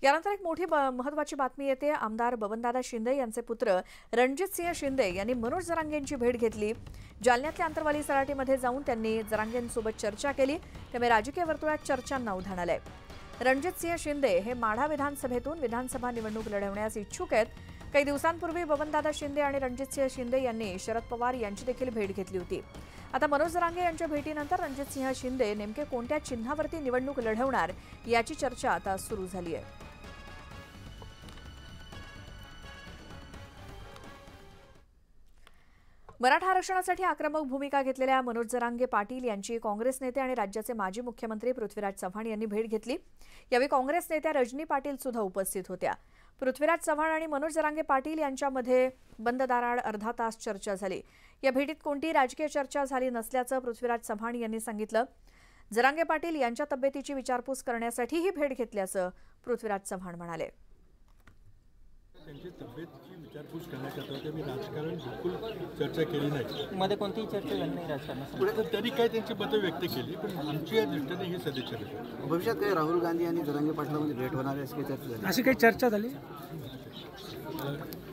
यानंतर एक मोठी महत्त्वाची बातमी येते। आमदार बबनदादा शिंदे यांचे पुत्र रणजितसिंह शिंदे यांनी मनोज जरांगेंची भेट घेतली। जालन्यातल्या आंतरवाली सराटीमध्ये जाऊन त्यांनी जरांगेंसोबत चर्चा केली। त्यामुळे राजकीय वर्तुळात चर्चांना उधाण आलंय। रणजितसिंह शिंदे हे माढा विधानसभेतून विधानसभा निवडणूक लढवण्यास इच्छुक आहेत। काही दिवसांपूर्वी बबनदादा शिंदे आणि रणजितसिंह शिंदे यांनी शरद पवार यांची देखील भेट घेतली होती। आता मनोज जरांगे यांच्या भेटीनंतर रणजितसिंह शिंदे नेमके कोणत्या चिन्हावरती निवडणूक लढवणार याची चर्चा आता सुरू झाली आहे। मराठा आरक्षणासाठी आक्रमक भूमिका घेतलेल्या मनोज जरांगे पाटील यांची काँग्रेस नेते आणि राज्याचे माजी मुख्यमंत्री पृथ्वीराज चव्हाण यांनी भेट घेतली। यावेळी काँग्रेस नेत्या रजनी पाटील सुद्धा उपस्थित होत्या। पृथ्वीराज चव्हाण आणि मनोज जरांगे पाटील यांच्यामध्ये बंद दाराआड अर्धा तास चर्चा झाली। या भेटीत कोणती राजकीय चर्चा झाली नसल्याचं पृथ्वीराज चव्हाण यांनी सांगितलं। जरांगे पाटील यांच्या तब्येतीची विचारपूस करण्यासाठी ही भेट घेतल्याचं पृथ्वीराज चव्हाण म्हणाले। त्यांची तब्येतीची विचारपूस करण्याकरता मी राजकारण बिलकुल चर्चा केली नाही। मध्ये कोणतीही चर्चा झाली नाही राजकारणात। तरी काय त्यांची मतं व्यक्त केली, पण आमची या दृष्टीने हे सदिच्छा आहे। भविष्यात काही राहुल गांधी आणि जरांगे पाटलांमध्ये भेट होणार आहे अशी चर्चा झाली? अशी काही चर्चा झाली?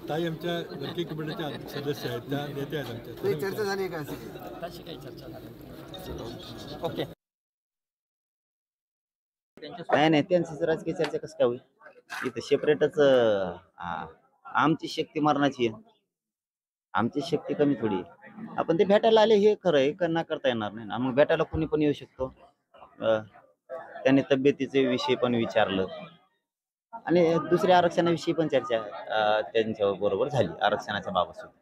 ताई आमच्या वर्किंग कमिटीच्या सदस्य आहेत, त्या नेते आहेत आमच्या। काही चर्चा झाली आहे का अशी काही चर्चा झाली? ओके। नाही त्यांची राजकीय चर्चा कसं काय होईल? इथं सेपरेटच आमची शक्ती मरणाची आहे, आमची शक्ती कमी थोडी आहे। आपण ते भेटायला आले हे खरं आहे, करता करता येणार नाही ना। मग भेटायला कोणी पण येऊ शकतो। त्यांनी तब्येतीचे विषय पण विचारलं आणि दुसऱ्या आरक्षणाविषयी पण चर्चा त्यांच्या बरोबर झाली, आरक्षणाच्या बाबत सुद्धा।